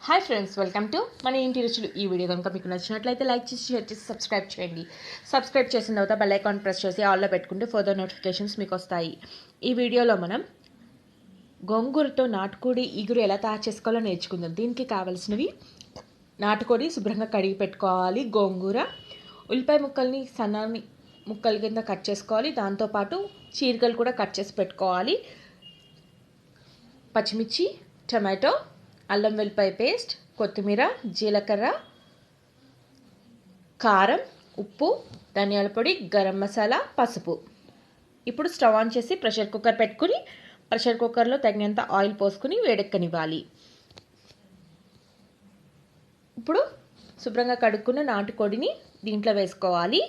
Hi friends, welcome to మన ఇంటి రుచులు. ఈ వీడియో కనుక మీకు నచ్చినట్లయితే లైక్ చేసి షేర్ చేసి సబ్స్క్రైబ్ చేయండి. సబ్స్క్రైబ్ చేసిన తర్వాత బెల్ ఐకాన్ ప్రెస్ చేసి ఆల్లో పెట్టుకుంటే ఫర్దర్ నోటిఫికేషన్స్ మీకు వస్తాయి. ఈ వీడియోలో మనం గోంగూరతో నాటుకోడి ఇగురు ఎలా తయారు చేసుకోవాలో నేర్చుకుందాం. దీనికి కావాల్సినవి: నాటుకోడి శుభ్రంగా కడిగి పెట్టుకోవాలి, గోంగూర, ఉల్లిపాయ ముక్కల్ని సన్నాన్ని ముక్కల కింద కట్ చేసుకోవాలి, దాంతోపాటు చీరికలు కూడా కట్ చేసి పెట్టుకోవాలి, పచ్చిమిర్చి, టమాటో, అల్లం వెల్లిపాయ పేస్ట్, కొత్తిమీర, జీలకర్ర, కారం, ఉప్పు, ధనియాల పొడి, గరం మసాలా, పసుపు. ఇప్పుడు స్టవ్ ఆన్ చేసి ప్రెషర్ కుక్కర్ పెట్టుకుని ప్రెషర్ కుక్కర్లో తగినంత ఆయిల్ పోసుకుని వేడెక్కనివ్వాలి. ఇప్పుడు శుభ్రంగా కడుక్కున్న నాటుకోడిని దీంట్లో వేసుకోవాలి.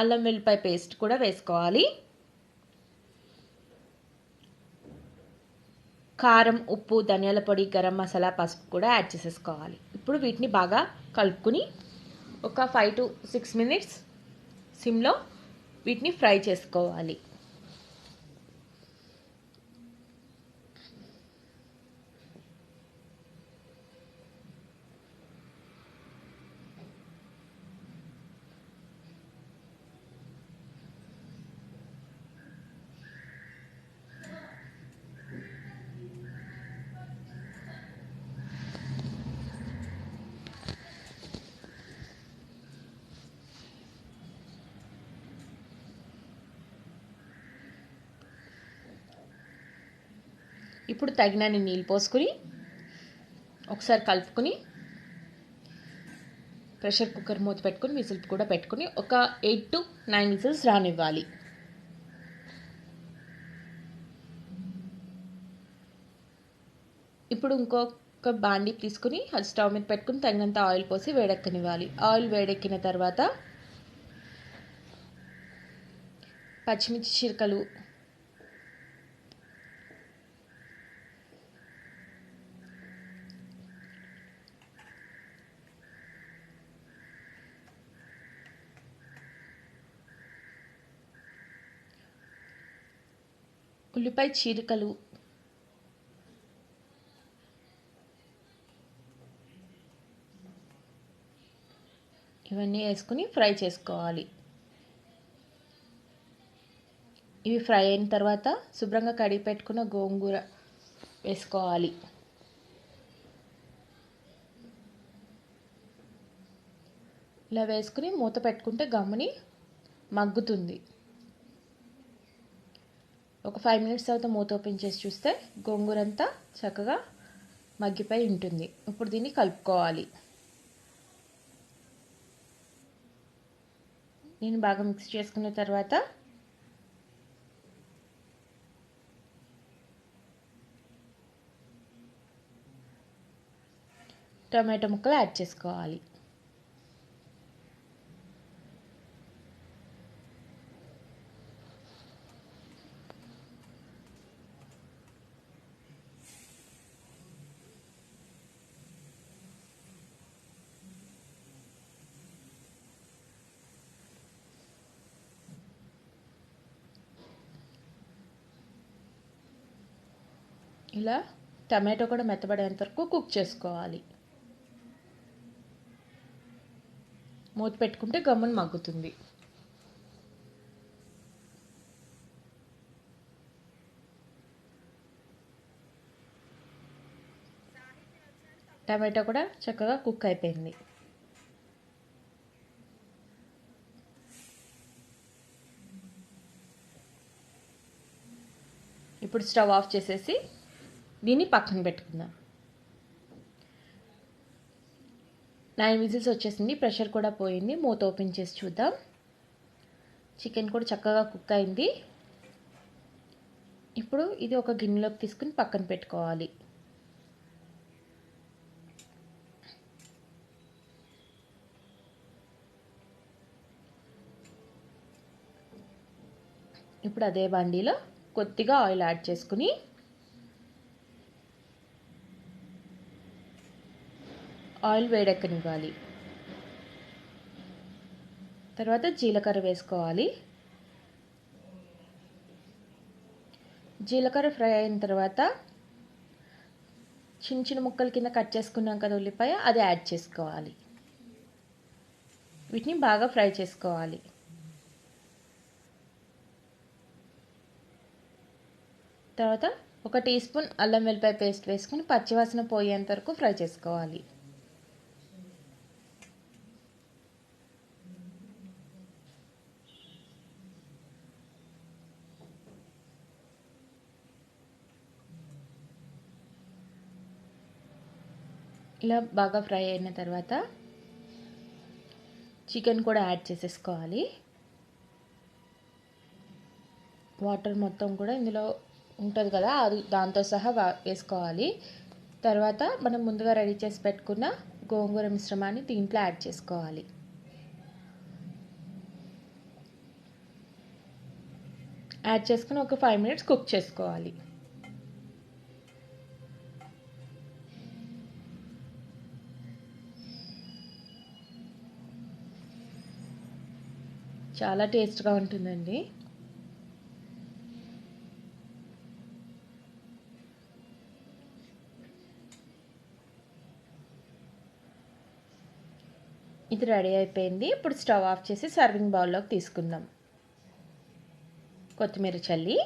అల్లం వెల్లిపాయ పేస్ట్ కూడా వేసుకోవాలి. కారం, ఉప్పు, ధనియాల పొడి, గరం మసాలా, పసుపు కూడా యాడ్ చేసేసుకోవాలి. ఇప్పుడు వీటిని బాగా కలుపుకుని ఒక 5 to 6 minutes సిమ్లో వీటిని ఫ్రై చేసుకోవాలి. ఇప్పుడు తగినన్ని నీళ్ళు పోసుకుని ఒకసారి కలుపుకొని ప్రెషర్ కుక్కర్ మూత పెట్టుకుని విజిల్ కూడా పెట్టుకుని ఒక 8 to 9 విజిల్స్ రానివ్వాలి. ఇప్పుడు ఇంకొక బాండీ తీసుకుని అది స్టవ్ మీద పెట్టుకుని తగినంత ఆయిల్ పోసి వేడెక్కనివ్వాలి. ఆయిల్ వేడెక్కిన తర్వాత పచ్చిమిర్చి చీరికలు, ఉల్లిపాయ చీరికలు, ఇవన్నీ వేసుకుని ఫ్రై చేసుకోవాలి. ఇవి ఫ్రై అయిన తర్వాత శుభ్రంగా కడిగి పెట్టుకున్న గోంగూర వేసుకోవాలి. ఇలా వేసుకుని మూత పెట్టుకుంటే గమ్ముని మగ్గుతుంది. ఒక 5 minutes తర్వాత మూత ఓపెన్ చేసి చూస్తే గోంగూర అంతా చక్కగా మగ్గిపోయి ఉంటుంది. ఇప్పుడు దీన్ని కలుపుకోవాలి. దీన్ని బాగా మిక్స్ చేసుకున్న తర్వాత టమాటో ముక్కలు యాడ్ చేసుకోవాలి. ఇలా టమాటో కూడా మెత్తబడేంత వరకు కుక్ చేసుకోవాలి. మూత పెట్టుకుంటే గమ్మున మగ్గుతుంది. టమాటో కూడా చక్కగా కుక్ అయిపోయింది. ఇప్పుడు స్టవ్ ఆఫ్ చేసేసి దీన్ని పక్కన పెట్టుకుందాం. 9 విజిల్స్ వచ్చేసింది, ప్రెషర్ కూడా పోయింది. మూత ఓపెన్ చేసి చూద్దాం. చికెన్ కూడా చక్కగా కుక్ అయింది. ఇప్పుడు ఇది ఒక గిన్నెలోకి తీసుకుని పక్కన పెట్టుకోవాలి. ఇప్పుడు అదే బాండీలో కొద్దిగా ఆయిల్ యాడ్ చేసుకుని ఆయిల్ వేడెక్కనివ్వాలి. తర్వాత జీలకర్ర వేసుకోవాలి. జీలకర్ర ఫ్రై అయిన తర్వాత చిన్న చిన్న ముక్కల కింద కట్ చేసుకున్నాం కదా ఉల్లిపాయ, అది యాడ్ చేసుకోవాలి. వీటిని బాగా ఫ్రై చేసుకోవాలి. తర్వాత 1 టీ స్పూన్ అల్లం వెల్లిపాయ పేస్ట్ వేసుకొని పచ్చివాసన పోయేంత వరకు ఫ్రై చేసుకోవాలి. ఇలా బాగా ఫ్రై అయిన తర్వాత చికెన్ కూడా యాడ్ చేసేసుకోవాలి. వాటర్ మొత్తం కూడా ఇందులో ఉంటుంది కదా, అది దాంతో సహా వేసుకోవాలి. తర్వాత మనం ముందుగా రెడీ చేసి పెట్టుకున్న గోంగూర మిశ్రమాన్ని దీంట్లో యాడ్ చేసుకోవాలి. యాడ్ చేసుకుని ఒక 5 మినిట్స్ కుక్ చేసుకోవాలి. చాలా టేస్ట్గా ఉంటుందండి. ఇది రెడీ అయిపోయింది. ఇప్పుడు స్టవ్ ఆఫ్ చేసి సర్వింగ్ బౌల్లోకి తీసుకుందాం. కొత్తిమీర చల్లి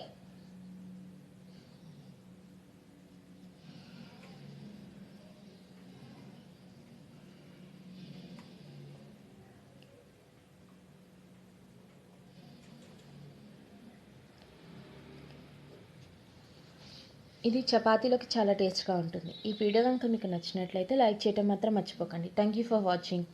ఇది చపాతీలోకి చాలా టేస్ట్గా ఉంటుంది. ఈ వీడియో కనుక మీకు నచ్చినట్లయితే లైక్ చేయడం మాత్రం మర్చిపోకండి. Thank you for watching.